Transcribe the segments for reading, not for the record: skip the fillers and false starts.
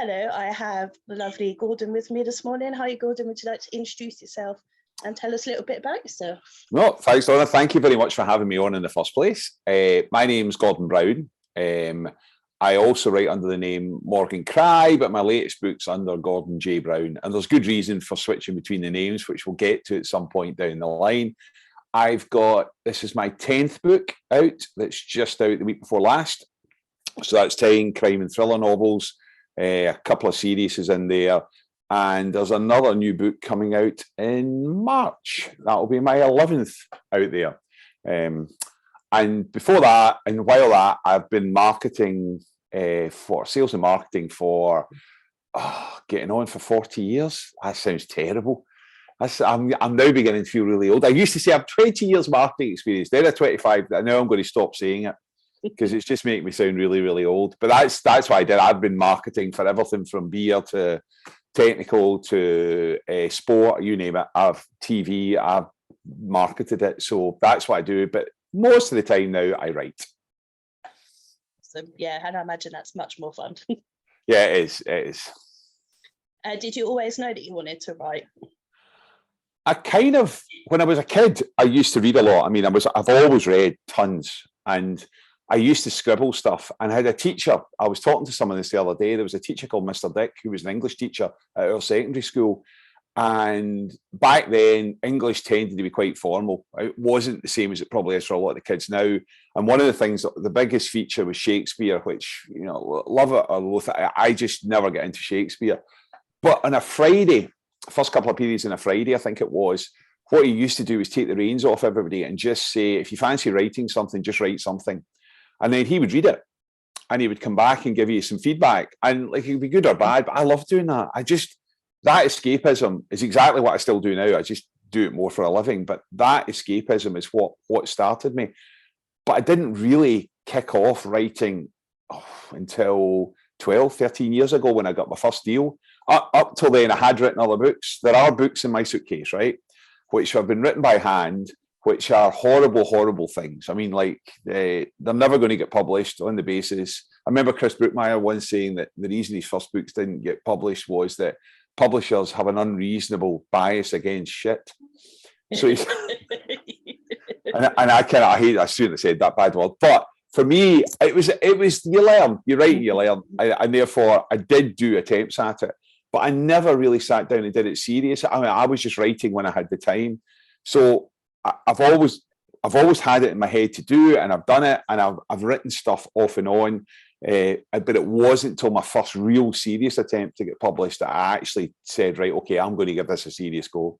Hello, I have the lovely Gordon with me this morning. Hi, Gordon. Would you like to introduce yourself and tell us a little bit about yourself? No, thanks, Donna. Thank you very much for having me on in the first place. My name's Gordon Brown. I also write under the name Morgan Cry, but my latest book's under Gordon J. Brown. And there's good reason for switching between the names, which we'll get to at some point down the line. This is my 10th book out that's just out the week before last. So that's 10 crime and thriller novels. A couple of series is in there. And there's another new book coming out in March. That'll be my 11th out there. And before that, and while that, I've been marketing for sales and marketing for getting on for 40 years. That sounds terrible. I'm now beginning to feel really old. I used to say I'm 20 years marketing experience. Then at 25, I know I'm going to stop saying it because it's just making me sound really, really old. But that's what I did. I've been marketing for everything from beer to technical to sport, you name it. I've TV, I've marketed it. So that's what I do. But most of the time now I write. So yeah, and I imagine that's much more fun. Yeah, it is. It is. Did you always know that you wanted to write? When I was a kid, I used to read a lot. I mean, I've always read tons, and I used to scribble stuff. And I had a teacher. I was talking to someone this the other day. There was a teacher called Mr. Dick, who was an English teacher at our secondary school. And back then, English tended to be quite formal. It wasn't the same as it probably is for a lot of the kids now. And one of the things, the biggest feature was Shakespeare, which, you know, love it or loathe it, I just never get into Shakespeare. But on a Friday, first couple of periods on a Friday, I think it was, what he used to do was take the reins off everybody and just say, if you fancy writing something, just write something. And then he would read it and he would come back and give you some feedback. And like, it would be good or bad, but I love doing that. That escapism is exactly what I still do now. I just do it more for a living, but that escapism is what started me. But I didn't really kick off writing until 12, 13 years ago when I got my first deal. Up till then, I had written other books. There are books in my suitcase, right, which have been written by hand, which are horrible, horrible things. I mean, like, they're never going to get published on the basis. I remember Chris Brookmyre once saying that the reason his first books didn't get published was that publishers have an unreasonable bias against shit. So he's, and I hate, I shouldn't have said that bad word, but for me, it was you learn, you write and you learn, and therefore I did do attempts at it, but I never really sat down and did it serious. I mean, I was just writing when I had the time. So I've always had it in my head to do, and I've done it, and I've written stuff off and on. But it wasn't until my first real serious attempt to get published that I actually said, right, okay, I'm going to give this a serious go.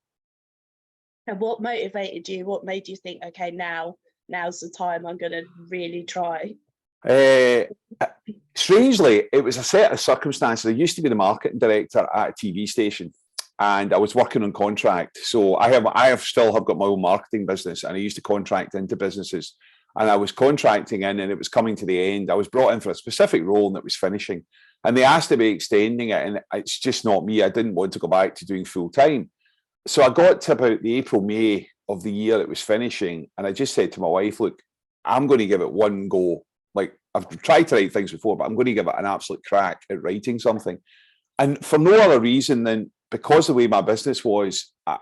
And what motivated you? What made you think, okay, now's the time, I'm going to really try? Strangely, it was a set of circumstances. I used to be the marketing director at a TV station, and I was working on contract. So I still have got my own marketing business, and I used to contract into businesses. And I was contracting in, and it was coming to the end. I was brought in for a specific role, and it was finishing. And they asked about extending it, and it's just not me. I didn't want to go back to doing full time. So I got to about the April, May of the year it was finishing, and I just said to my wife, look, I'm going to give it one go. Like, I've tried to write things before, but I'm going to give it an absolute crack at writing something. And for no other reason than because of the way my business was, I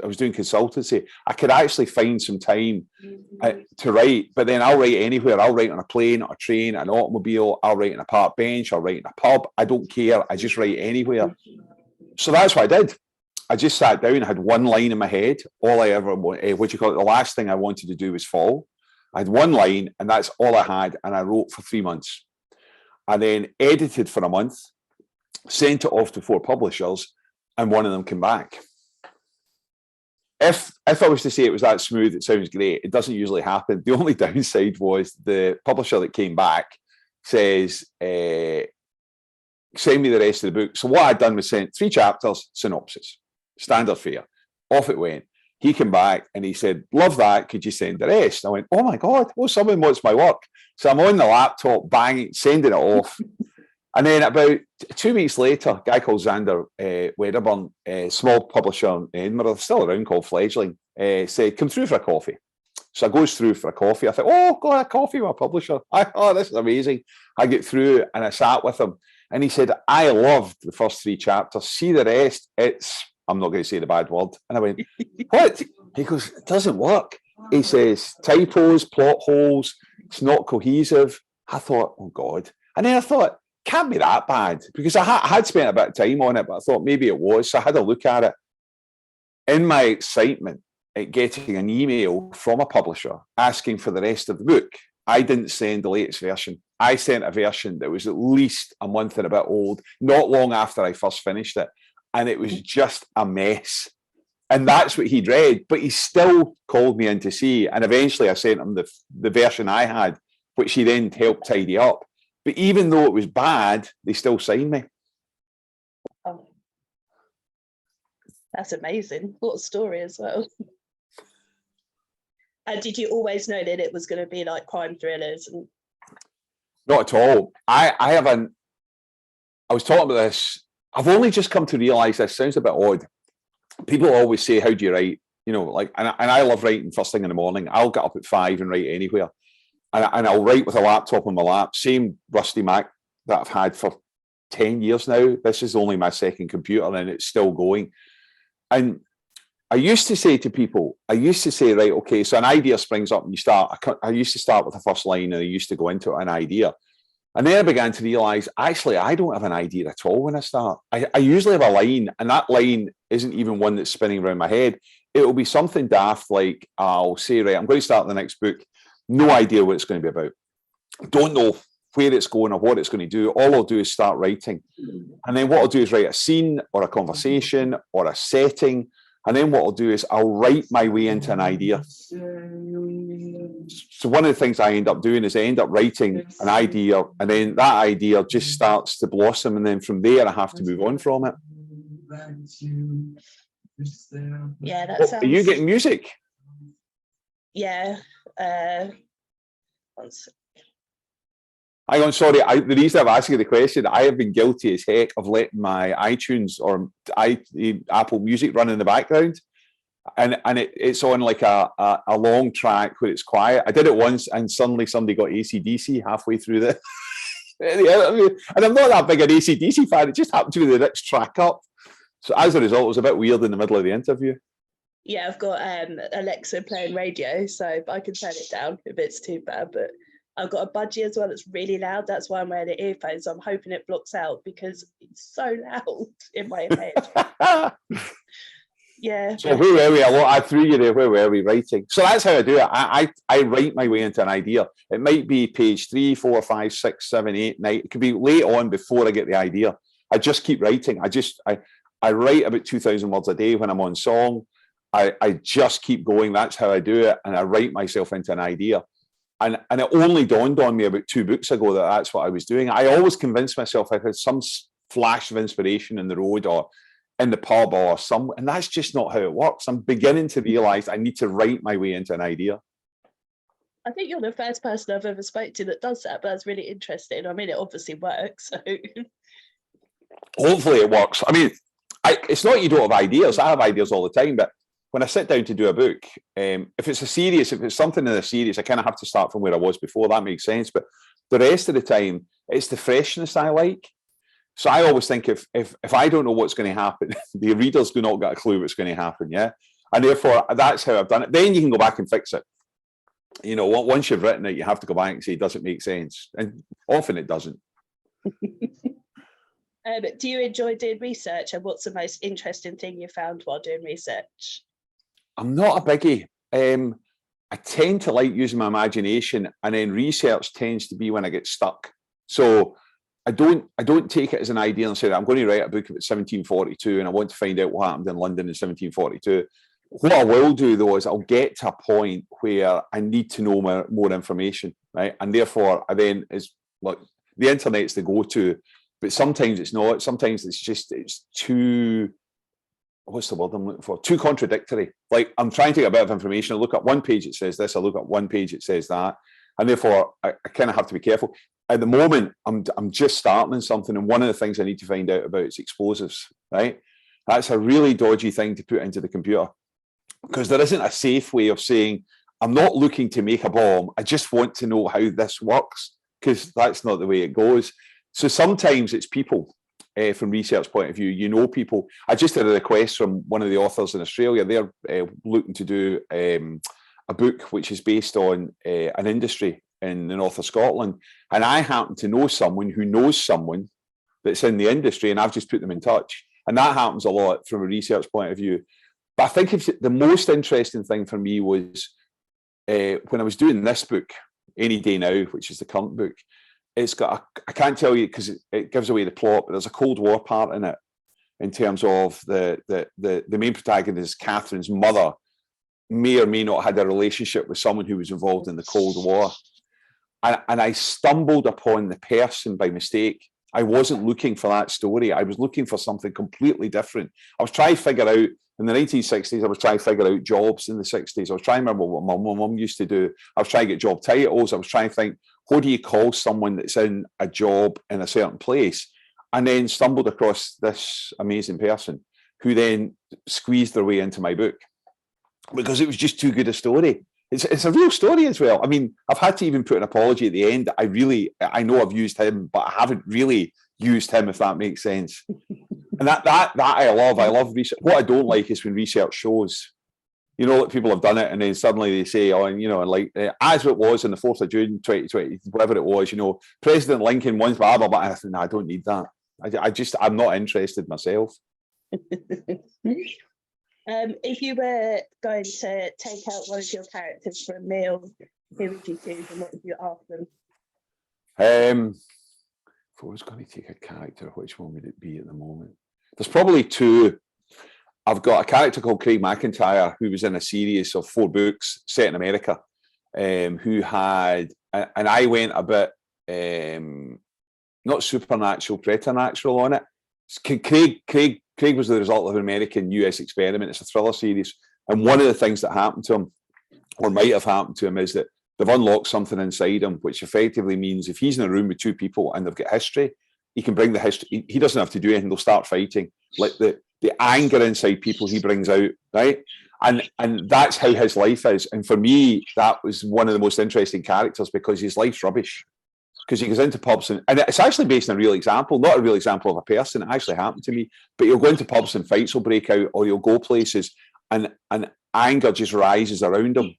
was doing consultancy, I could actually find some time to write, but then I'll write anywhere. I'll write on a plane, on a train, an automobile, I'll write in a park bench, I'll write in a pub. I don't care. I just write anywhere. So that's what I did. I just sat down, I had one line in my head. All I ever, the last thing I wanted to do was fall. I had one line, and that's all I had, and I wrote for 3 months. I then edited for a month, sent it off to 4 publishers, and one of them came back. If I was to say it was that smooth, it sounds great. It doesn't usually happen. The only downside was the publisher that came back says, send me the rest of the book. So what I'd done was sent 3 chapters, synopsis, standard fare. Off it went. He came back and he said, love that, could you send the rest? I went, oh my God, someone wants my work. So I'm on the laptop, banging, sending it off. And then about 2 weeks later, a guy called Xander Wedderburn, a small publisher in Edinburgh, still around, called Fledgling, said, come through for a coffee. So I goes through for a coffee. I thought, oh, got a coffee with a publisher. Oh, this is amazing. I get through and I sat with him. And he said, I loved the first 3 chapters. See the rest, I'm not going to say the bad word. And I went, what? He goes, it doesn't work. He says, typos, plot holes, it's not cohesive. I thought, oh God. And then I thought, can't be that bad, because I had spent a bit of time on it, but I thought maybe it was. So I had a look at it. In my excitement at getting an email from a publisher asking for the rest of the book, I didn't send the latest version. I sent a version that was at least a month and a bit old, not long after I first finished it. And it was just a mess. And that's what he'd read, but he still called me in to see. And eventually I sent him the version I had, which he then helped tidy up. But even though it was bad, they still signed me. Oh, that's amazing. What a story as well. And did you always know that it was going to be like crime thrillers? Not at all. I was talking about this. I've only just come to realise this sounds a bit odd. People always say, how do you write? You know, like, and I love writing first thing in the morning. I'll get up at 5 and write anywhere. And I'll write with a laptop on my lap, same rusty Mac that I've had for 10 years now. This is only my second computer and it's still going. And I used to say to people, right, okay, so an idea springs up and you start. I used to start with the first line and I used to go into an idea. And then I began to realise, actually, I don't have an idea at all when I start. I usually have a line, and that line isn't even one that's spinning around my head. It will be something daft like, I'll say, right, I'm going to start the next book. No idea what it's going to be about. Don't know where it's going or what it's going to do. All I'll do is start writing. And then what I'll do is write a scene or a conversation or a setting. And then what I'll do is I'll write my way into an idea. So one of the things I end up doing is I end up writing an idea, and then that idea just starts to blossom. And then from there, I have to move on from it. Yeah, that sounds... Are you getting music? Yeah. Hang on, sorry. The reason I'm asking you the question, I have been guilty as heck of letting my iTunes or Apple Music run in the background, and it's on like a long track where it's quiet. I did it once, and suddenly somebody got AC/DC halfway through the interview, and I'm not that big an AC/DC fan. It just happened to be the next track up. So as a result, it was a bit weird in the middle of the interview. Yeah, I've got Alexa playing radio, so I can turn it down if it's too bad, but I've got a budgie as well that's really loud. That's why I'm wearing the earphones. I'm hoping it blocks out because it's so loud in my head. Yeah. So where were we? I threw you there. Where were we writing? So that's how I do it. I write my way into an idea. It might be page 3, 4, 5, 6, 7, 8, 9. It could be late on before I get the idea. I just keep writing. I write about 2,000 words a day when I'm on song. I just keep going. That's how I do it. And I write myself into an idea. And it only dawned on me about 2 books ago that that's what I was doing. I always convinced myself I had some flash of inspiration in the road or in the pub or some, and that's just not how it works. I'm beginning to realise I need to write my way into an idea. I think you're the first person I've ever spoke to that does that, but that's really interesting. I mean, it obviously works. So. Hopefully it works. I mean, it's not you don't have ideas. I have ideas all the time, but when I sit down to do a book, if it's something in a series, I kind of have to start from where I was before. That makes sense. But the rest of the time, it's the freshness I like. So I always think if I don't know what's going to happen, the readers do not get a clue what's going to happen. Yeah. And therefore, that's how I've done it. Then you can go back and fix it. You know, once you've written it, you have to go back and say, does it make sense? And often it doesn't. Do you enjoy doing research? And what's the most interesting thing you found while doing research? I'm not a biggie. I tend to like using my imagination, and then research tends to be when I get stuck. So I don't take it as an idea and say, I'm going to write a book about 1742 and I want to find out what happened in London in 1742. What I will do though is I'll get to a point where I need to know more information, right? And therefore I then is like the internet's the go-to, but sometimes it's not. Sometimes it's too, what's the word I'm looking for? Too contradictory. Like I'm trying to get a bit of information. I look at one page, it says this. I look at one page, it says that. And therefore I kind of have to be careful. At the moment, I'm just starting on something. And one of the things I need to find out about is explosives, right? That's a really dodgy thing to put into the computer because there isn't a safe way of saying, I'm not looking to make a bomb. I just want to know how this works because that's not the way it goes. So sometimes it's people from research point of view. You know people. I just had a request from one of the authors in Australia. They're looking to do a book which is based on an industry in the north of Scotland. And I happen to know someone who knows someone that's in the industry, and I've just put them in touch. And that happens a lot from a research point of view. But I think the most interesting thing for me was when I was doing this book, Any Day Now, which is the current book. It's got, I can't tell you because it gives away the plot, but there's a Cold War part in it in terms of the main protagonist, Catherine's mother, may or may not had a relationship with someone who was involved in the Cold War. And I stumbled upon the person by mistake. I wasn't looking for that story. I was looking for something completely different. I was trying to figure out, in the 1960s, I was trying to figure out jobs in the 60s. I was trying to remember what my mum used to do. I was trying to get job titles. I was trying to think, what do you call someone that's in a job in a certain place? And then stumbled across this amazing person who then squeezed their way into my book because it was just too good a story. It's a real story as well. I mean, I've had to even put an apology at the end. I know I've used him, but I haven't really used him, if that makes sense. And that I love. I love research. What I don't like is when research shows, you know, like people have done it and then suddenly they say, oh, and, you know, and like as it was on the 4th of June, 2020, whatever it was, you know, President Lincoln once, blah, blah, blah. I think, no, I don't need that. I'm not interested myself. If you were going to take out one of your characters for a meal, who would you choose and what would you ask them? If I was going to take a character, which one would it be at the moment? There's probably two. I've got a character called Craig McIntyre, who was in a series of 4 books set in America, who had, and I went a bit, not supernatural, preternatural on it. Craig was the result of an American-US experiment. It's a thriller series. And one of the things that happened to him, or might have happened to him, is that they've unlocked something inside him, which effectively means if he's in a room with 2 people and they've got history, he can bring the history. He doesn't have to do anything. They'll start fighting. Like the anger inside people he brings out, right? And that's how his life is. And for me, that was one of the most interesting characters because his life's rubbish. Because he goes into pubs and it's actually based on a real example, not a real example of a person. It actually happened to me. But you'll go into pubs and fights will break out, or you'll go places and anger just rises around him.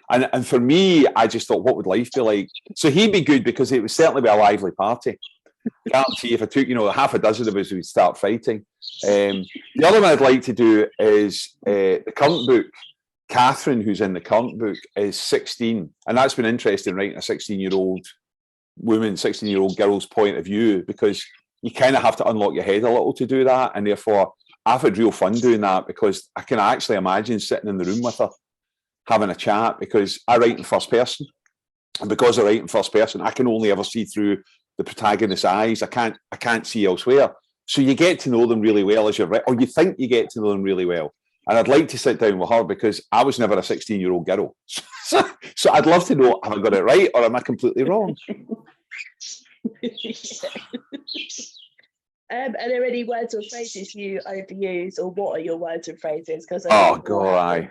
And for me, I just thought, what would life be like? So he'd be good because it would certainly be a lively party. I guarantee if I took, half a dozen of us, we'd start fighting. The other one I'd like to do is the current book. Catherine, who's in the current book, is 16. And that's been interesting, writing a 16-year-old woman, 16-year-old girl's point of view, because you kind of have to unlock your head a little to do that. And therefore, I've had real fun doing that because I can actually imagine sitting in the room with her, having a chat, because I write in first person. And because I write in first person, I can only ever see through the protagonist's eyes. I can't see elsewhere. So you get to know them really well as you're right, or you think you get to know them really well. And I'd like to sit down with her because I was never a 16-year-old girl. So I'd love to know, have I got it right or am I completely wrong? Are there any words or phrases you overuse, or what are your words and phrases? Oh, God,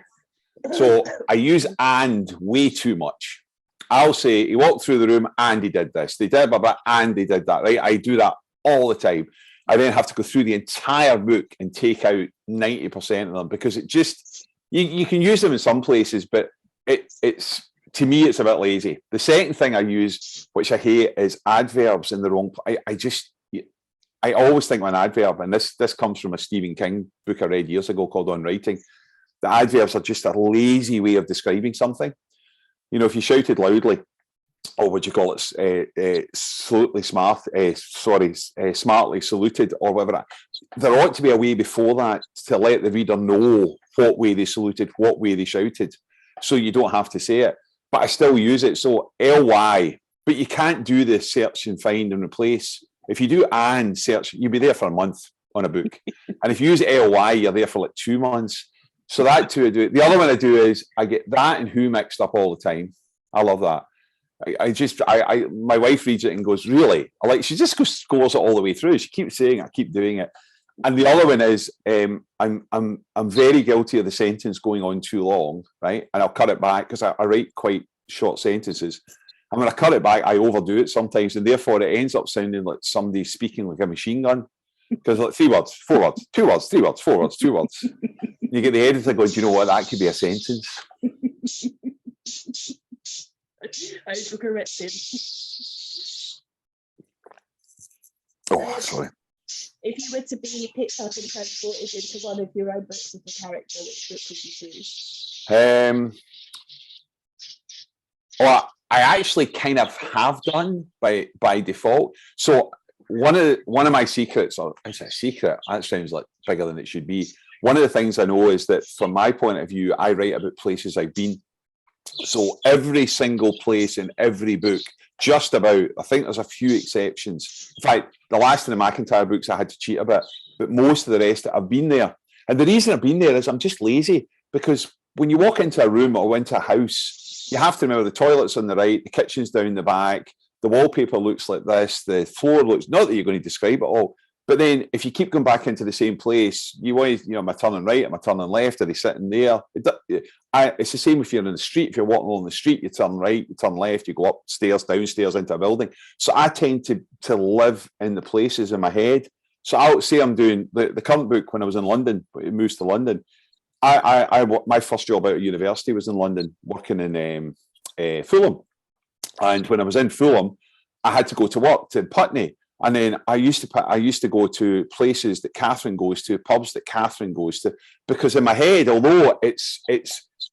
So I use "and" way too much. I'll say, he walked through the room and he did this. They did blah, blah, and they did that, right? I do that all the time. I then have to go through the entire book and take out 90% of them because it just, you can use them in some places, but it's to me, it's a bit lazy. The second thing I use, which I hate, is adverbs in the wrong place. I always think of an adverb, and this comes from a Stephen King book I read years ago called On Writing. The adverbs are just a lazy way of describing something. If you shouted loudly, or what do you call it, smartly saluted, or whatever. There ought to be a way before that to let the reader know what way they saluted, what way they shouted, so you don't have to say it. But I still use it. So ly, but you can't do the search and find and replace. If you do and search, you'll be there for a month on a book. And if you use ly, you're there for like 2 months. So that too I do. The other one I do is I get that and who mixed up all the time. I love that. My wife reads it and goes, really? She just scores it all the way through. She keeps saying it, I keep doing it. And the other one is I'm very guilty of the sentence going on too long, right? And I'll cut it back because I write quite short sentences. And when I cut it back, I overdo it sometimes, and therefore it ends up sounding like somebody speaking like a machine gun. Because like 3 words, 4 words, 2 words, 3 words, 4 words, 2 words. You get the editor going, do you know what? That could be a sentence. Overcorrected. Oh, sorry. If you were to be picked up and transported into one of your own books of a character, which book would you choose? Well, I actually kind of have done by default. So one of my secrets, or is it a secret? That sounds like bigger than it should be. One of the things I know is that from my point of view, I write about places I've been. So every single place in every book, just about, I think there's a few exceptions. In fact, the last of the McIntyre books I had to cheat a bit, but most of the rest I've been there. And the reason I've been there is I'm just lazy, because when you walk into a room or into a house, you have to remember the toilet's on the right, the kitchen's down the back, the wallpaper looks like this, the floor looks, not that you're going to describe it all, but then if you keep going back into the same place, you always, am I turning right, am I turning left, are they sitting there? It's the same if you're in the street. If you're walking along the street, you turn right, you turn left, you go upstairs, downstairs into a building. So I tend to live in the places in my head. So I'll say I'm doing the current book when I was in London, it moves to London. My first job out of university was in London, working in Fulham. And when I was in Fulham, I had to go to work to Putney. And then I used to go to places that Catherine goes to, pubs that Catherine goes to, because in my head, although it's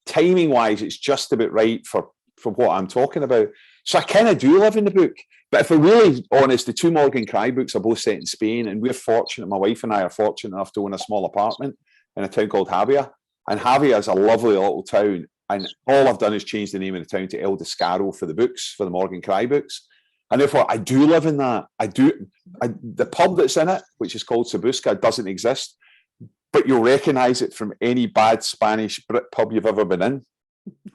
timing wise, it's just about right for what I'm talking about. So I kind of do live in the book. But if we're really honest, the 2 Morgan Cry books are both set in Spain, and we're fortunate. My wife and I are fortunate enough to own a small apartment in a town called Javia. And Javia is a lovely little town. And all I've done is change the name of the town to El Descaro for the books, for the Morgan Cry books. And therefore, I do live in that. The pub that's in it, which is called Sabuska, doesn't exist, but you'll recognise it from any bad Spanish Brit pub you've ever been in.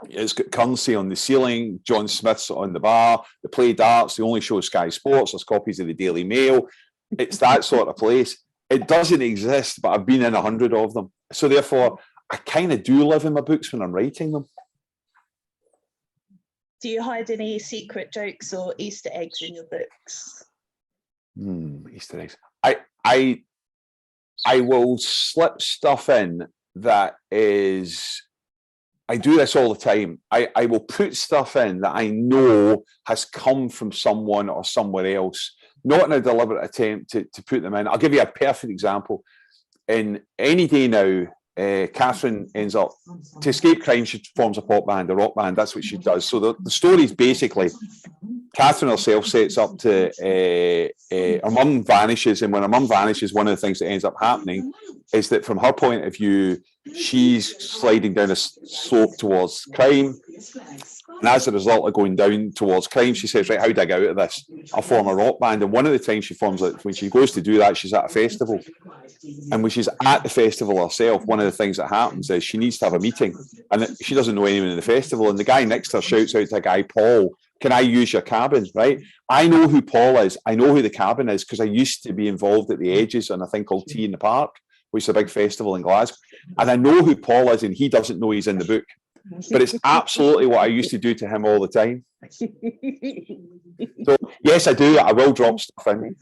It's got currency on the ceiling, John Smith's on the bar, they play darts, they only show Sky Sports, there's copies of the Daily Mail. It's that sort of place. It doesn't exist, but I've been in 100 of them. So therefore, I kind of do live in my books when I'm writing them. Do you hide any secret jokes or Easter eggs in your books? Easter eggs. I will slip stuff in that is, I do this all the time. I will put stuff in that I know has come from someone or somewhere else, not in a deliberate attempt to put them in. I'll give you a perfect example. In Any Day Now, Catherine ends up, to escape crime, she forms a pop band, a rock band. That's what she does. So the story is basically Catherine herself sets up to, her mum vanishes, and when her mum vanishes, one of the things that ends up happening is that from her point of view, she's sliding down a slope towards crime. And as a result of going down towards crime, she says, right, how do I get out of this? I'll form a rock band. And one of the times she forms it, when she goes to do that, she's at a festival. And when she's at the festival herself, one of the things that happens is she needs to have a meeting. And she doesn't know anyone in the festival. And the guy next to her shouts out to a guy, Paul, can I use your cabin, right? I know who Paul is. I know who the cabin is because I used to be involved at the Edges on a thing called Tea in the Park, which is a big festival in Glasgow. And I know who Paul is, and he doesn't know he's in the book. But it's absolutely what I used to do to him all the time. So, yes, I do. I will drop stuff in.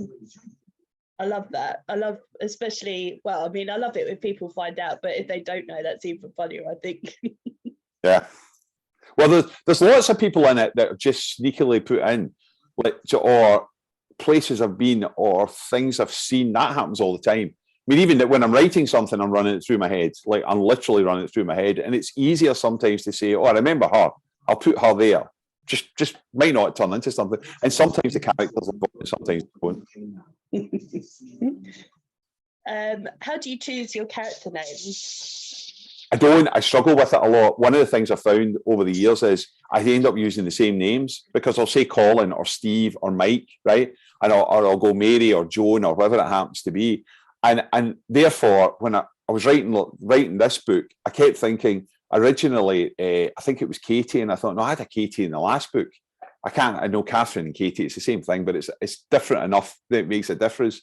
I love that. I love, especially, well, I mean, I love it when people find out, but if they don't know, that's even funnier, I think. Yeah. Well, there's lots of people in it that are just sneakily put in, like, or places I've been or things I've seen. That happens all the time. I mean, even when I'm writing something, I'm running it through my head. Like, I'm literally running it through my head. And it's easier sometimes to say, oh, I remember her. I'll put her there. Just might not turn into something. And sometimes the characters are going, sometimes won't. How do you choose your character names? I don't. I struggle with it a lot. One of the things I found over the years is I end up using the same names because I'll say Colin or Steve or Mike, right? And I'll go Mary or Joan or whatever it happens to be. And therefore, when I was writing this book, I kept thinking originally, I think it was Katie, and I thought, no, I had a Katie in the last book. I know Catherine and Katie, it's the same thing, but it's different enough that it makes a difference.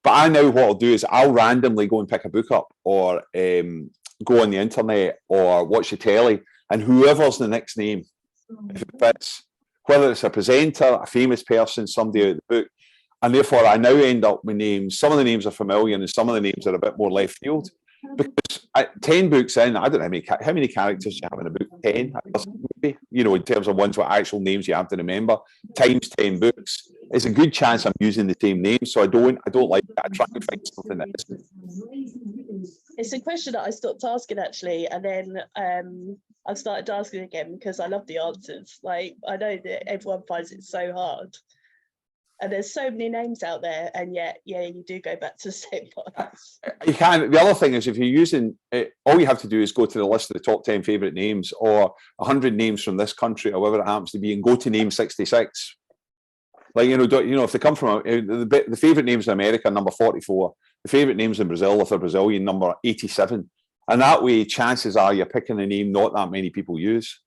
But I know what I'll do is I'll randomly go and pick a book up or go on the internet or watch the telly, and whoever's the next name, if it fits, whether it's a presenter, a famous person, somebody out of the book. And therefore, I now end up with names. Some of the names are familiar and some of the names are a bit more left field. Because 10 books in, I don't know how many characters you have in a book. 10, maybe, you know, in terms of ones with actual names you have to remember, times 10 books. It's a good chance I'm using the same name, so I don't like that. I try to find something that isn't. It's a question that I stopped asking actually, and then I've started asking again because I love the answers. Like, I know that everyone finds it so hard. And there's so many names out there, and yet, yeah, you do go back to the same ones. You can. The other thing is, if you're using it, all you have to do is go to the list of the top 10 favourite names, or 100 names from this country, or whatever it happens to be, and go to name 66. Like, if they come from the favourite names in America, number 44. The favourite names in Brazil, if they're Brazilian, number 87. And that way, chances are you're picking a name not that many people use.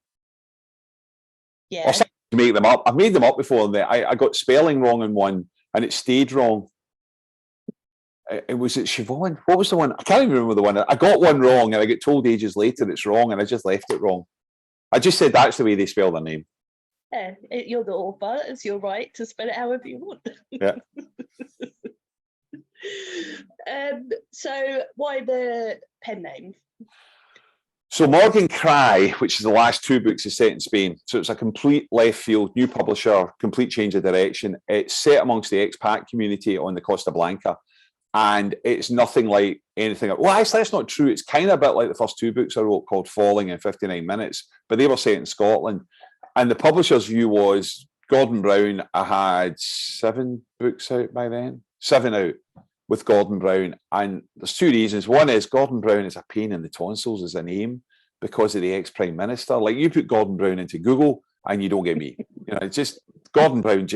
Yeah. Or to make them up. I've made them up before, and I got spelling wrong in one, and it stayed wrong. It was at Siobhan. What was the one? I can't even remember the one. I got one wrong, and I get told ages later it's wrong, and I just left it wrong. I just said that's the way they spell their name. Yeah, you're the author. It's your right to spell it however you want. Yeah. So why the pen name? So Morgan Cry, which is the last two books, is set in Spain. So it's a complete left field, new publisher, complete change of direction. It's set amongst the expat community on the Costa Blanca. And it's nothing like anything. Well, actually, that's not true. It's kind of a bit like the first two books I wrote called Falling in 59 Minutes, but they were set in Scotland. And the publisher's view was Gordon Brown. I had 7 books out by then, 7 out with Gordon Brown. And there's 2 reasons. One is Gordon Brown is a pain in the tonsils as a name because of the ex-Prime Minister. Like, you put Gordon Brown into Google and you don't get me. It's just Gordon Brown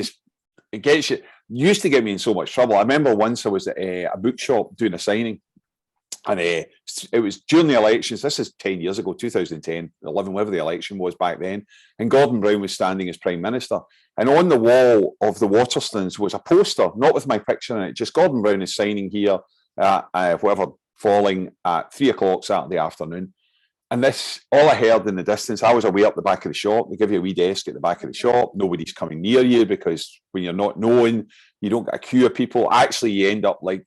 it gets you. Used to get me in so much trouble. I remember once I was at a bookshop doing a signing, and it was during the elections. This is 10 years ago, 2010, 11, whatever the election was back then. And Gordon Brown was standing as Prime Minister. And on the wall of the Waterstones was a poster, not with my picture in it, just Gordon Brown is signing here, Falling at 3 o'clock Saturday afternoon. And this, all I heard in the distance, I was away up the back of the shop. They give you a wee desk at the back of the shop. Nobody's coming near you because when you're not known, you don't get a queue of people. Actually, you end up like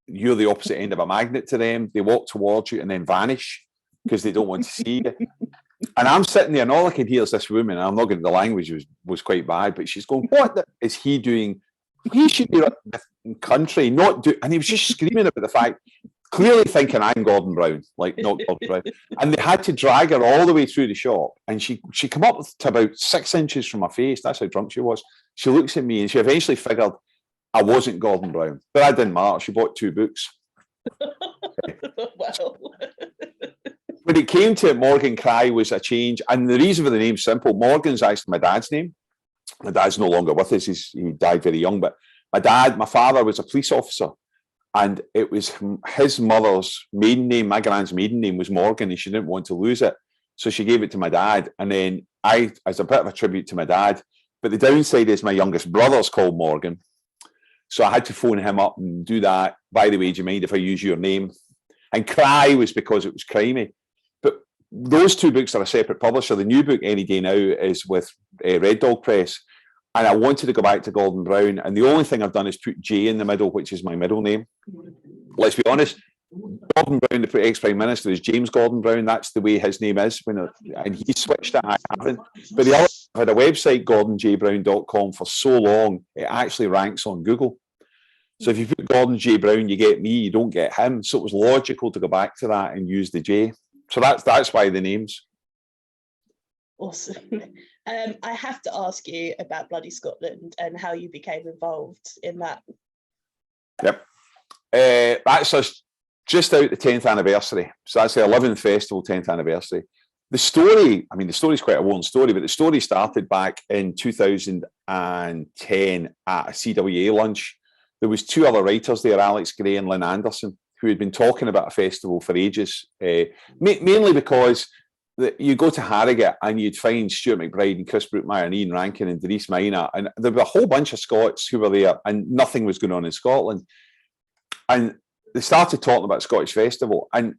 you're the opposite end of a magnet to them. They walk towards you and then vanish because they don't want to see you. And I'm sitting there, and all I can hear is this woman. And I'm not going to, the language was quite bad, but she's going, "What is he doing? He should be in country, not do." And he was just screaming about the fact, clearly thinking I'm Gordon Brown, like not Gordon Brown. And they had to drag her all the way through the shop. And she came up to about 6 inches from my face. That's how drunk she was. She looks at me and she eventually figured I wasn't Gordon Brown. But that didn't matter. She bought 2 books. Wow. When it came to it, Morgan Cry was a change. And the reason for the name's simple. Morgan's actually my dad's name. My dad's no longer with us. He died very young. But my father was a police officer. And it was his mother's maiden name. My grand's maiden name was Morgan, and she didn't want to lose it. So she gave it to my dad. And then as a bit of a tribute to my dad, but the downside is my youngest brother's called Morgan. So I had to phone him up and do that. By the way, do you mind if I use your name? And Cry was because it was crimey. But those 2 books are a separate publisher. The new book, Any Day Now, is with Red Dog Press. And I wanted to go back to Gordon Brown. And the only thing I've done is put J in the middle, which is my middle name. Let's be honest, Gordon Brown, the ex-Prime Minister, is James Gordon Brown. That's the way his name is. And he switched it, I haven't. But the other, I had a website, gordonjbrown.com, for so long, it actually ranks on Google. So if you put Gordon J. Brown, you get me, you don't get him. So it was logical to go back to that and use the J. So that's why the names. Awesome. I have to ask you about Bloody Scotland and how you became involved in that. Yep. That's us just out the 10th anniversary. So that's the 11th festival, 10th anniversary. The story's quite a worn story, but the story started back in 2010 at a CWA lunch. There was 2 other writers there, Alex Gray and Lynn Anderson, who had been talking about a festival for ages, mainly because you go to Harrogate and you'd find Stuart McBride and Chris Brookmeyer and Ian Rankin and Denise Mina, and there were a whole bunch of Scots who were there, and nothing was going on in Scotland. And they started talking about Scottish Festival, and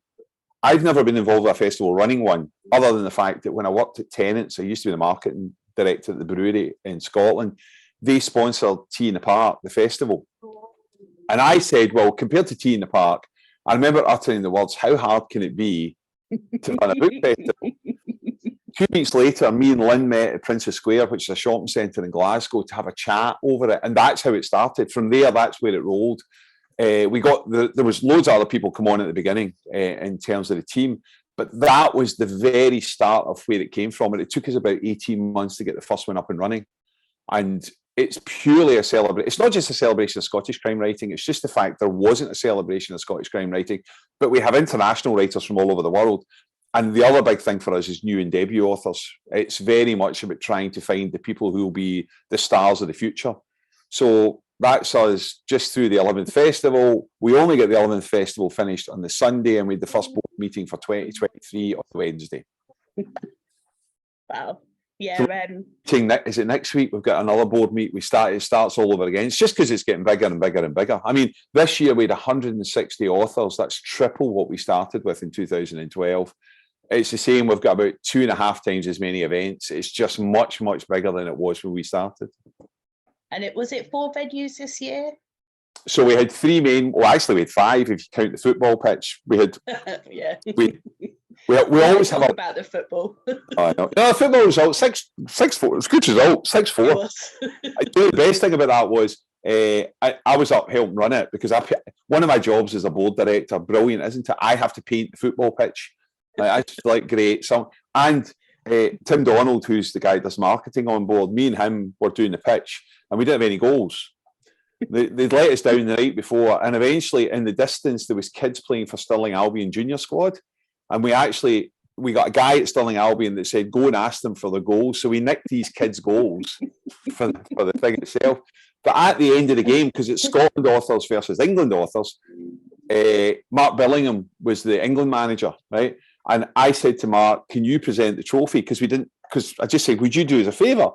I've never been involved with a festival running one, other than the fact that when I worked at Tennent's, I used to be the marketing director at the brewery in Scotland. They sponsored Tea in the Park, the festival. And I said, well, compared to Tea in the Park, I remember uttering the words, how hard can it be to run a book festival? 2 weeks later, me and Lynn met at Princess Square, which is a shopping centre in Glasgow, to have a chat over it. And that's how it started. From there, that's where it rolled. There was loads of other people come on at the beginning in terms of the team, but that was the very start of where it came from. And it took us about 18 months to get the first one up and running. And it's purely a celebration. It's not just a celebration of Scottish crime writing. It's just the fact there wasn't a celebration of Scottish crime writing, but we have international writers from all over the world. And the other big thing for us is new and debut authors. It's very much about trying to find the people who will be the stars of the future. So that's us just through the 11th Festival. We only get the 11th Festival finished on the Sunday, and we had the first board meeting for 2023 on Wednesday. Wow. Yeah. Is it next week? We've got another board meet. It starts all over again. It's just because it's getting bigger and bigger and bigger. I mean, this year we had 160 authors. That's triple what we started with in 2012. It's the same. We've got about 2.5 times as many events. It's just much, much bigger than it was when we started. And was it 4 venues this year? So we had 3 main. Well, actually, we had 5 if you count the football pitch. We had. Yeah. We always have about the football. I know. No, the football result 6-4. It's a good result. 6-4. The best thing about that was I was up helping run it because one of my jobs as a board director, brilliant, isn't it? I have to paint the football pitch. I just like great. And Tim Donald, who's the guy that does marketing on board, me and him were doing the pitch, and we didn't have any goals. They'd let us down the night before, and eventually in the distance there was kids playing for Stirling Albion junior squad. And we got a guy at Stirling Albion that said, go and ask them for the goals. So we nicked these kids' goals for the thing itself. But at the end of the game, because it's Scotland authors versus England authors, Mark Billingham was the England manager, right? And I said to Mark, can you present the trophy? Because I just said, would you do us a favour?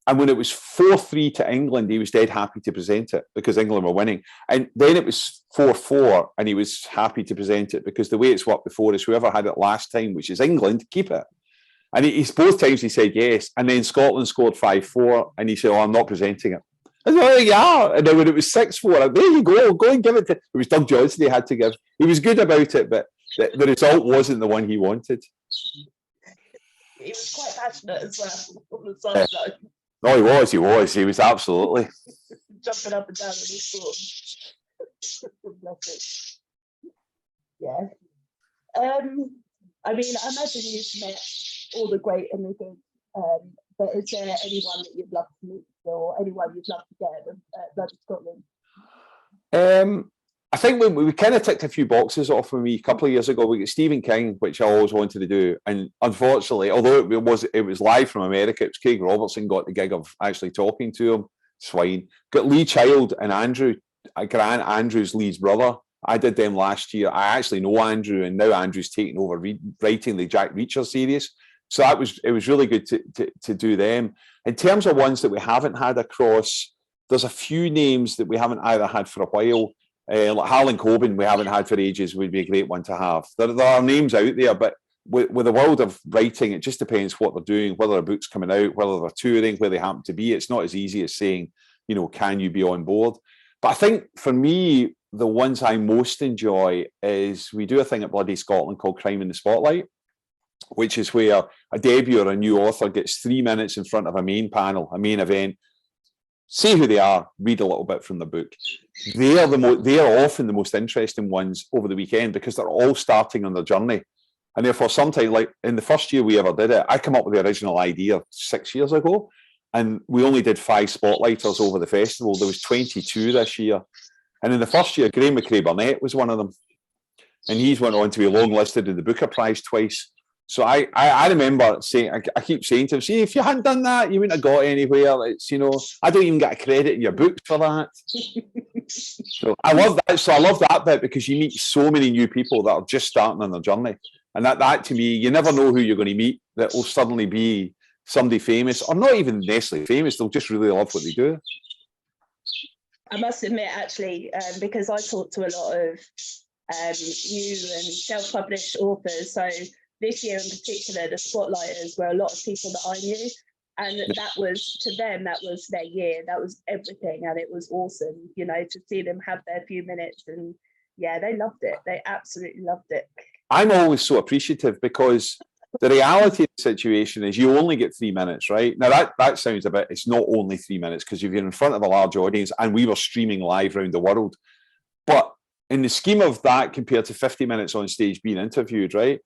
And when it was 4-3 to England, he was dead happy to present it because England were winning. And then it was 4-4, and he was happy to present it because the way it's worked before is whoever had it last time, which is England, keep it. And he's both times he said yes. And then Scotland scored 5-4, and he said, oh, I'm not presenting it. I said, oh, yeah. And then when it was 6-4, there you go and give it to. It was Doug Johnson he had to give. He was good about it, but the result wasn't the one he wanted. He was quite passionate as well on the sideline. No, he was absolutely jumping up and down in his sport. Yeah. I mean, I imagine you've met all the great and the good, but is there anyone that you'd love to meet or anyone you'd love to get at Bloody Scotland? I think we kind of ticked a few boxes off for me a couple of years ago. We got Stephen King, which I always wanted to do, and unfortunately, although it was live from America, it was Craig Robertson got the gig of actually talking to him. Swine. Got Lee Child and Andrew. Grant Andrew's Lee's brother. I did them last year. I actually know Andrew, and now Andrew's taking over writing the Jack Reacher series. So it was really good to do them. In terms of ones that we haven't had across, there's a few names that we haven't either had for a while. Like Harlan Coben, we haven't had for ages, would be a great one to have. There are names out there, but with the world of writing, it just depends what they're doing, whether a book's coming out, whether they're touring, where they happen to be. It's not as easy as saying, can you be on board? But I think for me, the ones I most enjoy is we do a thing at Bloody Scotland called Crime in the Spotlight, which is where a debut or a new author gets 3 minutes in front of a main panel, a main event, see who they are, read a little bit from the book. They are often the most interesting ones over the weekend because they're all starting on their journey. And therefore, sometimes, like in the first year we ever did it, I came up with the original idea 6 years ago, and we only did 5 spotlighters over the festival. There was 22 this year. And in the first year, Graham McRae Burnett was one of them. And he's went on to be long-listed in the Booker Prize twice. So I remember saying, I keep saying to him, see, if you hadn't done that, you wouldn't have got anywhere. It's, I don't even get a credit in your book for that. So I love that. So I love that bit because you meet so many new people that are just starting on their journey. And that to me, you never know who you're going to meet that will suddenly be somebody famous, or not even necessarily famous. They'll just really love what they do. I must admit, actually, because I talk to a lot of new and self-published authors. So this year in particular, the spotlighters were a lot of people that I knew. And that was, to them, that was their year. That was everything. And it was awesome, you know, to see them have their few minutes. And yeah, they loved it. They absolutely loved it. I'm always so appreciative because the reality of the situation is you only get 3 minutes, right? Now that sounds a bit, it's not only 3 minutes because you're in front of a large audience and we were streaming live around the world. But in the scheme of that compared to 50 minutes on stage being interviewed, right?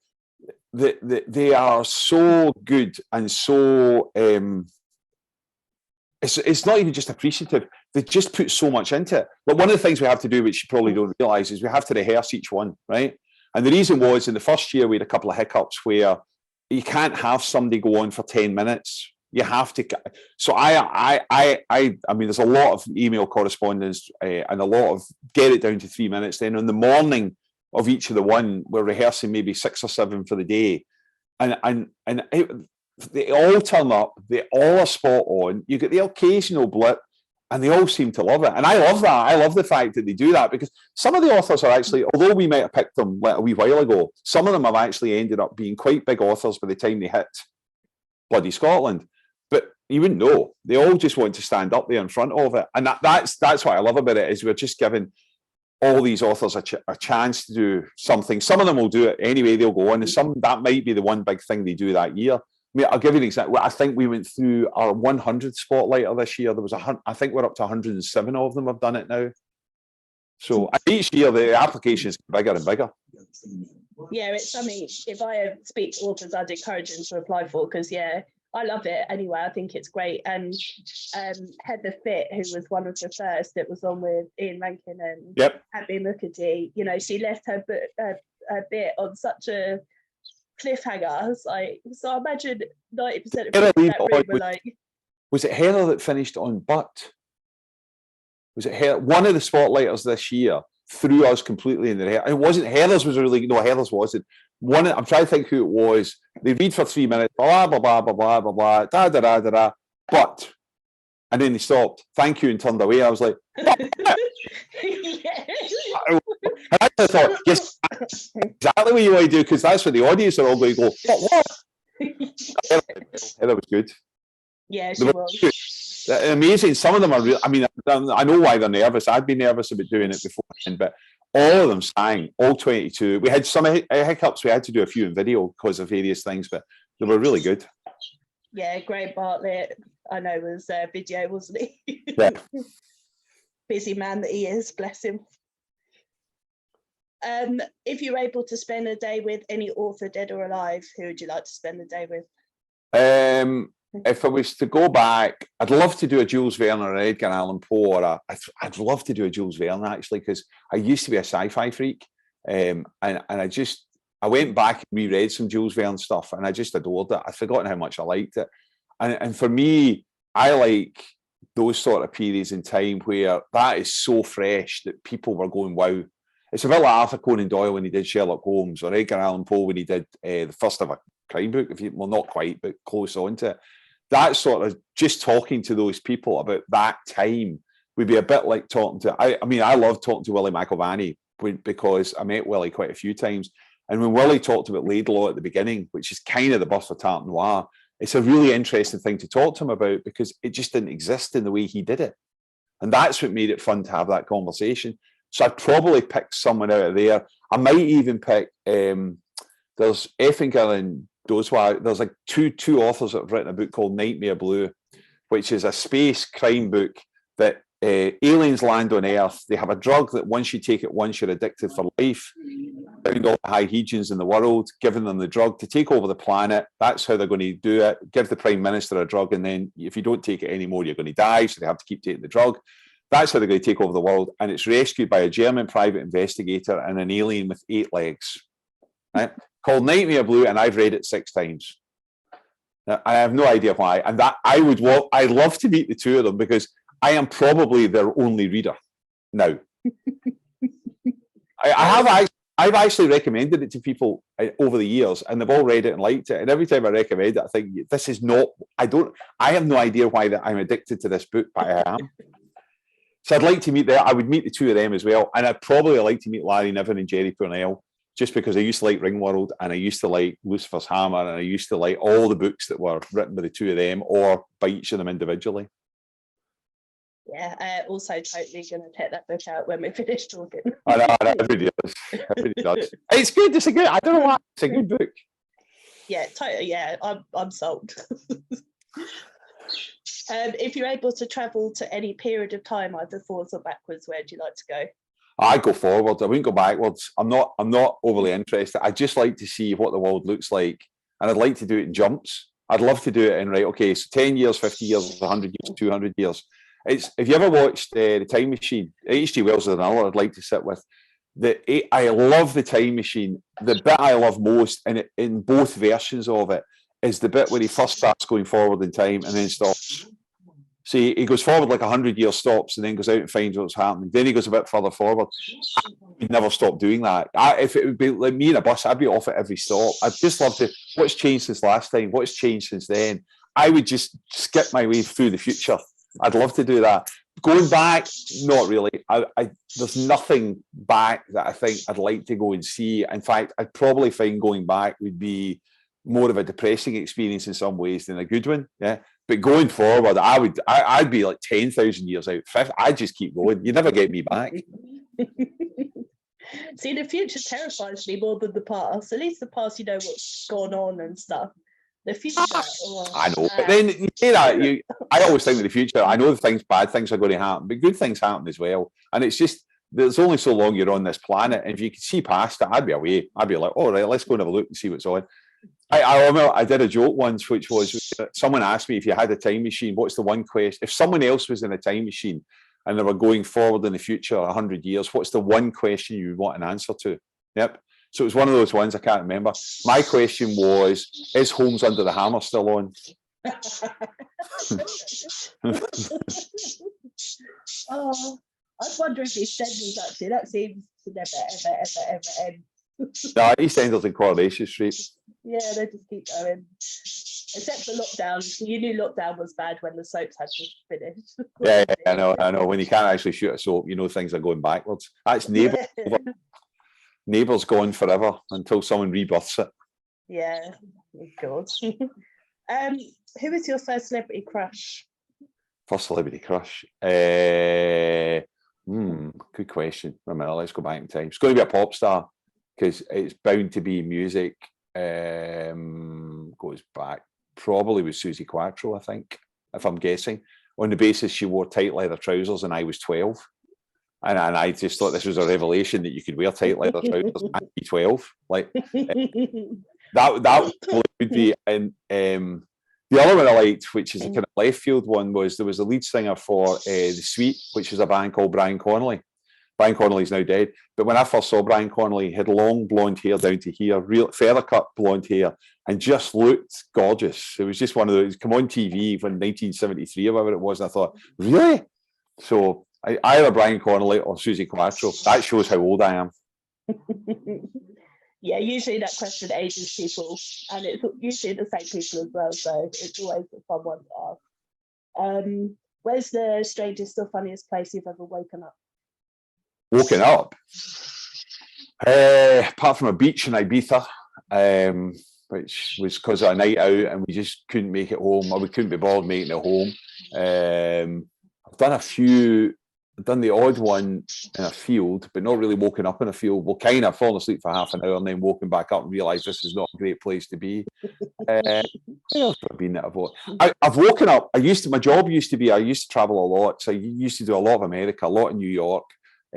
They are so good and so it's not even just appreciative, they just put so much into it. But one of the things we have to do, which you probably don't realize, is we have to rehearse each one, right? And the reason was in the first year we had a couple of hiccups where you can't have somebody go on for 10 minutes. You have to. So I mean, there's a lot of email correspondence and a lot of get it down to 3 minutes. Then on the morning of each of the one, we're rehearsing maybe 6 or 7 for the day, and they all turn up. They all are spot on. You get the occasional blip, and they all seem to love it. And I love that. I love the fact that they do that because some of the authors are actually, although we might have picked them a wee while ago, some of them have actually ended up being quite big authors by the time they hit bloody Scotland. But you wouldn't know. They all just want to stand up there in front of it. And that's what I love about it, is we're just giving all these authors a chance to do something. Some of them will do it anyway. They'll go on. And some, that might be the one big thing they do that year. I mean, I'll give you an example. I think we went through our 100 spotlighter this year. There was I think we're up to 107 of them have done it now. So each year the applications get bigger and bigger. Yeah, it's something, if I speak to authors, I'd encourage them to apply for, because yeah, I love it anyway. I think it's great. And Heather Fitt, who was one of the first that was on with Ian Rankin and Abby Mukherjee, you know, she left her bit on such a cliffhanger. I was like, so I imagine 90% of people in that room were like... Was it Heather that finished on But? Was it Heather? One of the spotlighters this year threw us completely in the hair. It wasn't Heather's, was really, no, Heather's wasn't. One, I'm trying to think who it was. They read for 3 minutes, blah, blah, blah, blah, blah, blah, blah, da, da, da, da, da, but, and then they stopped, thank you, and turned away. I was like, and I thought, yes, exactly what you want to do, because that's what the audience are all going to go, what? Heather was good. Yeah, she was. Amazing. Some of them are real. I mean, I know why they're nervous. I'd be nervous about doing it beforehand, but all of them sang, all 22. We had some hiccups. We had to do a few in video because of various things, but they were really good. Yeah, Graham Bartlett, I know, was video, wasn't he? Yeah. Busy man that he is, bless him. If you're able to spend a day with any author, dead or alive, who would you like to spend the day with? If I was to go back, I'd love to do a Jules Verne or an Edgar Allan Poe, or I'd love to do a Jules Verne, actually, because I used to be a sci-fi freak, and I went back and reread some Jules Verne stuff, and I just adored it. I'd forgotten how much I liked it, and for me, I like those sort of periods in time where that is so fresh that people were going, wow. It's a bit like Arthur Conan Doyle when he did Sherlock Holmes, or Edgar Allan Poe when he did the first ever crime book, well, not quite, but close on to it. That sort of, just talking to those people about that time would be a bit like talking to, I mean, I love talking to Willie McIlvanney because I met Willie quite a few times. And when Willie talked about Laidlaw at the beginning, which is kind of the birth of Tarte Noir, it's a really interesting thing to talk to him about because it just didn't exist in the way he did it. And that's what made it fun to have that conversation. So I'd probably pick someone out of there. I might even pick, there's Effinger and Doswa. There's like two authors that have written a book called Nightmare Blue, which is a space crime book that aliens land on Earth. They have a drug that once you take it once, you're addicted for life. Found all the high Hegians in the world, giving them the drug to take over the planet. That's how they're going to do it. Give the Prime Minister a drug, and then if you don't take it anymore, you're going to die. So they have to keep taking the drug. That's how they're going to take over the world. And it's rescued by a German private investigator and an alien with 8 legs. Right? Called Nightmare Blue, and I've read it 6 times. Now, I have no idea why. And that I'd love to meet the two of them because I am probably their only reader now. I've actually recommended it to people over the years, and they've all read it and liked it. And every time I recommend it, I think this is not. I have no idea why that I'm addicted to this book, but I am. So I'd like to meet I would meet the two of them as well, and I'd probably like to meet Larry Niven and Jerry Pournelle. just because I used to like Ringworld and I used to like Lucifer's Hammer and I used to like all the books that were written by the two of them or by each of them individually. Yeah, also totally going to take that book out when we finish talking. I know, everybody does. Everybody does. It's good. It's a good. I don't know why. It's a good book. Yeah, totally. Yeah, I'm sold. If you're able to travel to any period of time, either forwards or backwards, where would you like to go? I go forward. I wouldn't go backwards. I'm not overly interested. I just like to see what the world looks like, and I'd like to do it in jumps. I'd love to do it in okay, so 10 years, 50 years, 100 years, 200 years. It's, if you ever watched The Time Machine, H.G. Wells is another I'd like to sit with. I love The Time Machine. The bit I love most in both versions of it is the bit where he first starts going forward in time and then stops. See, he goes forward like 100 years, stops, and then goes out and finds what's happening. Then he goes a bit further forward. He'd never stop doing that. If it would be like me in a bus, I'd be off at every stop. I'd just love to, what's changed since last time? What's changed since then? I would just skip my way through the future. I'd love to do that. Going back, not really. There's nothing back that I think I'd like to go and see. In fact, I'd probably find going back would be more of a depressing experience in some ways than a good one. Yeah. But going forward, I'd be like 10,000 years out. I'd just keep going. You never get me back. See, the future terrifies me more than the past. At least the past, you know what's gone on and stuff. The future, I know. But then you say that, I always think of the future. I know bad things are going to happen, but good things happen as well. And it's just, there's only so long you're on this planet. And if you could see past it, I'd be away. I'd be like, all right, let's go and have a look and see what's on. I did a joke once, which was someone asked me, if you had a time machine, what's the one question? If someone else was in a time machine and they were going forward in the future 100 years, what's the one question you would want an answer to? Yep. So it was one of those ones I can't remember. My question was, is Holmes Under the Hammer still on? Oh, I was wondering if EastEnders actually, that seems to never, ever end. No, EastEnders and Coronation Street. Yeah, they just keep going. Except for lockdown. You knew lockdown was bad when the soaps had just finished. Yeah, I know. When you can't actually shoot a soap, you know things are going backwards. That's Neighbours. Neighbours gone forever until someone rebirths it. Yeah, oh God. Who is your first celebrity crush? First celebrity crush? Good question. Wait a minute, let's go back in time. It's going to be a pop star because it's bound to be music. Goes back probably with Suzi Quatro, I think, if I'm guessing, on the basis she wore tight leather trousers and I was 12. And I just thought this was a revelation that you could wear tight leather trousers and be 12. Like that would be. And the other one I liked, which is a kind of left field one, was there was a lead singer for The Sweet, which is a band called Brian Connolly. Brian Connolly's now dead, but when I first saw Brian Connolly, he had long blonde hair down to here, real feather cut blonde hair, and just looked gorgeous. It was just one of those, come on TV when 1973 or whatever it was, and I thought, really? So either Brian Connolly or Suzi Quatro. That shows how old I am. Yeah, usually that question ages people, and it's usually the same people as well, so it's always a fun one to ask. Where's the strangest or funniest place you've ever woken up? Woken up? Apart from a beach in Ibiza, which was because of a night out and we just couldn't make it home, or we couldn't be bothered making it home. I've done the odd one in a field, but not really woken up in a field. Well, kind of fallen asleep for half an hour and then woken back up and realised this is not a great place to be. I've woken up. My job used to be, I used to travel a lot. So I used to do a lot of America, a lot in New York.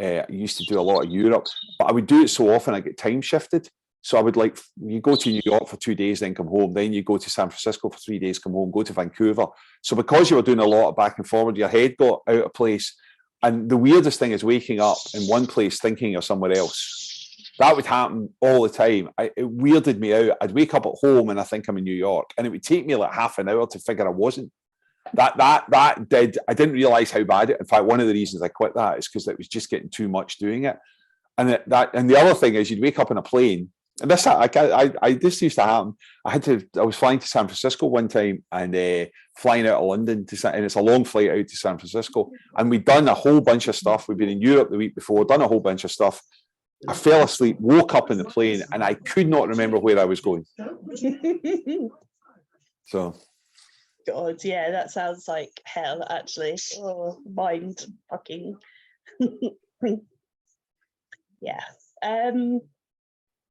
I used to do a lot of Europe, but I would do it so often I get time shifted. So I would you go to New York for 2 days, then come home. Then you go to San Francisco for 3 days, come home, go to Vancouver. So because you were doing a lot of back and forward, your head got out of place. And the weirdest thing is waking up in one place thinking you're somewhere else. That would happen all the time. It weirded me out. I'd wake up at home and I think I'm in New York, and it would take me like half an hour to figure I wasn't. I didn't realize how bad it. In fact, one of the reasons I quit that is because it was just getting too much doing it. And the other thing is, you'd wake up in a plane, and this used to happen. I was flying to San Francisco one time and flying out of London and it's a long flight out to San Francisco. And we'd done a whole bunch of stuff. We'd been in Europe the week before, done a whole bunch of stuff. I fell asleep, woke up in the plane, and I could not remember where I was going. So, God, yeah, that sounds like hell, actually. Oh, mind fucking. Yeah.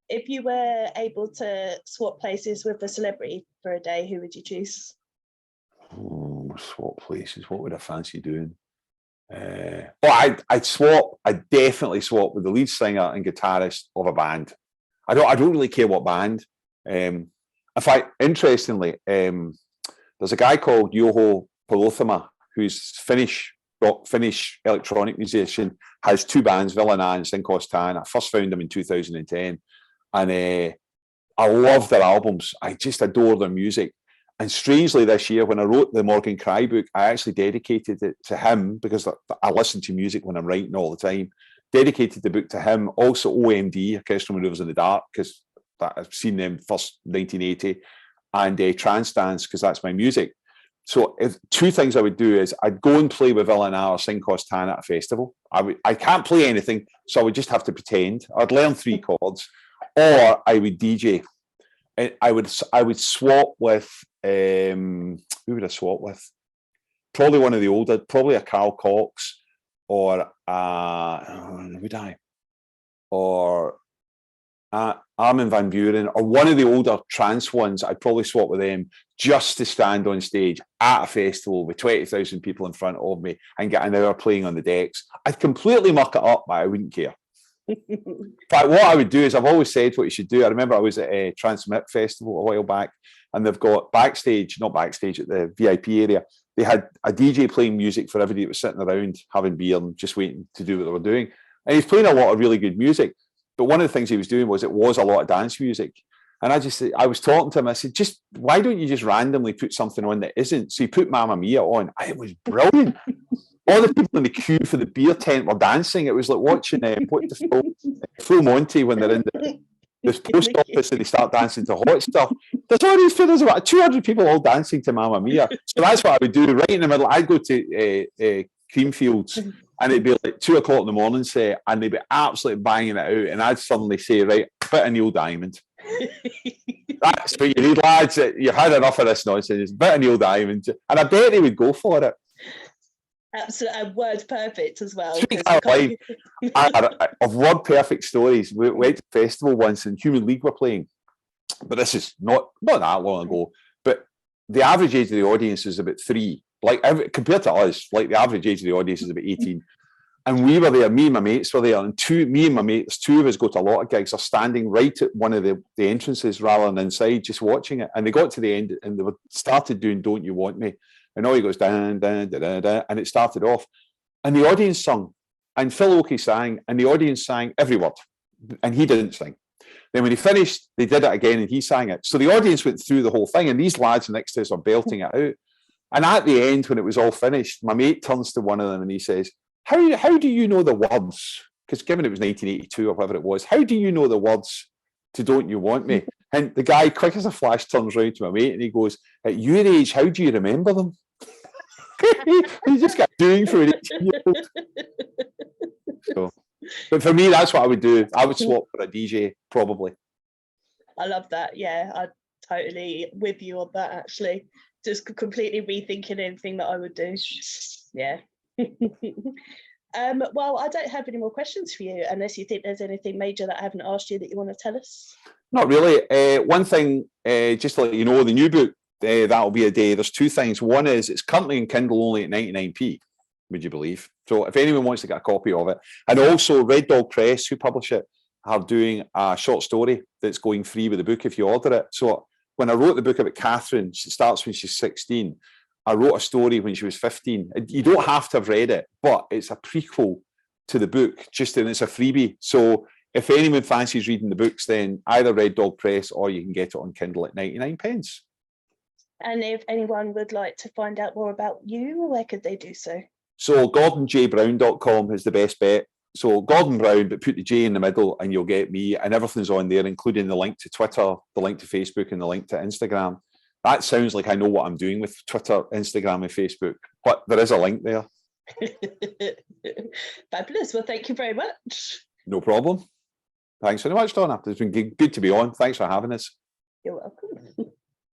If you were able to swap places with a celebrity for a day, who would you choose? Swap places. What would I fancy doing? I'd definitely swap with the lead singer and guitarist of a band. I don't really care what band. In fact, interestingly, there's a guy called Juho Palothama, who's Finnish electronic musician, has two bands, Villanaa and Sinkostan. I first found them in 2010, and I love their albums. I just adore their music. And strangely, this year, when I wrote the Morgan Cry book, I actually dedicated it to him because I listen to music when I'm writing all the time. Dedicated the book to him. Also, OMD, Orchestral Maneuvers in the Dark, because I've seen them first 1980, and Trance Dance, because that's my music. So, two things I would do is I'd go and play with Villanaa or Sinkostan at a festival. I can't play anything, so I would just have to pretend. I'd learn 3 chords, or I would DJ. I would swap with who would I swap with? Probably one of the older, probably a Carl Cox, or would I? Or Armin van Buuren, or one of the older trance ones. I'd probably swap with them just to stand on stage at a festival with 20,000 people in front of me and get an hour playing on the decks. I'd completely muck it up, but I wouldn't care. But what I would do is, I've always said what you should do. I remember I was at a Transmit Festival a while back, and they've got not backstage at the VIP area, they had a DJ playing music for everybody that was sitting around having beer and just waiting to do what they were doing. And he's playing a lot of really good music. But one of the things he was doing was a lot of dance music. And I was talking to him, I said, why don't you just randomly put something on that isn't? So he put Mamma Mia on. It was brilliant. All the people in the queue for the beer tent were dancing. It was like watching Full Monty when they're in the post office and they start dancing to Hot Stuff. There's all these there's about 200 people all dancing to Mamma Mia. So that's what I would do. Right in the middle, I'd go to Creamfields, and it'd be like 2 o'clock in the morning, say, and they'd be absolutely banging it out. And I'd suddenly say, right, bit of Neil Diamond. That's what you need, lads. You've had enough of this nonsense. Bit of Neil Diamond. And I bet they would go for it. Absolutely, and word perfect as well. Of word perfect stories. We went to a festival once and Human League were playing, but this is not that long ago. But the average age of the audience is about 3. Like compared to us, like the average age of the audience is about 18. And we were there. Me and my mates were there, and me and my mates, 2 of us go to a lot of gigs, are standing right at one of the entrances rather than inside, just watching it. And they got to the end and they started doing "Don't You Want Me." And all he goes down, down, da, da, da, and it started off. And the audience sung, and Phil Oakey sang, and the audience sang every word, and he didn't sing. Then when he finished, they did it again, and he sang it. So the audience went through the whole thing, and these lads next to us are belting it out. And at the end, when it was all finished, my mate turns to one of them and he says, How do you know the words? Because given it was 1982 or whatever it was, how do you know the words to "Don't You Want Me"? And the guy, quick as a flash, turns round to my mate and he goes, "At your age, how do you remember them?" He just got doing for an 18-year-old. So, but for me, that's what I would do. I would swap for a DJ, probably. I love that. Yeah, I'm totally with you on that, actually. Just completely rethinking anything that I would do. Yeah. Well, I don't have any more questions for you, unless you think there's anything major that I haven't asked you that you want to tell us. Not really. One thing, just to let you know, the new book, that'll be a day. There's 2 things. One is it's currently in Kindle only at 99p, would you believe? So if anyone wants to get a copy of it, and also Red Dog Press, who publish it, are doing a short story that's going free with the book if you order it. So when I wrote the book about Catherine, she starts when she's 16. I wrote a story when she was 15. You don't have to have read it, but it's a prequel to the book, and it's a freebie. So if anyone fancies reading the books, then either Red Dog Press or you can get it on Kindle at 99p. And if anyone would like to find out more about you, where could they do so? So GordonJBrown.com is the best bet. So Gordon Brown, but put the J in the middle and you'll get me, and everything's on there, including the link to Twitter, the link to Facebook, and the link to Instagram. That sounds like I know what I'm doing with Twitter, Instagram, and Facebook, but there is a link there. Fabulous. Well, thank you very much. No problem. Thanks very much, Donna. It's been good to be on. Thanks for having us. You're welcome.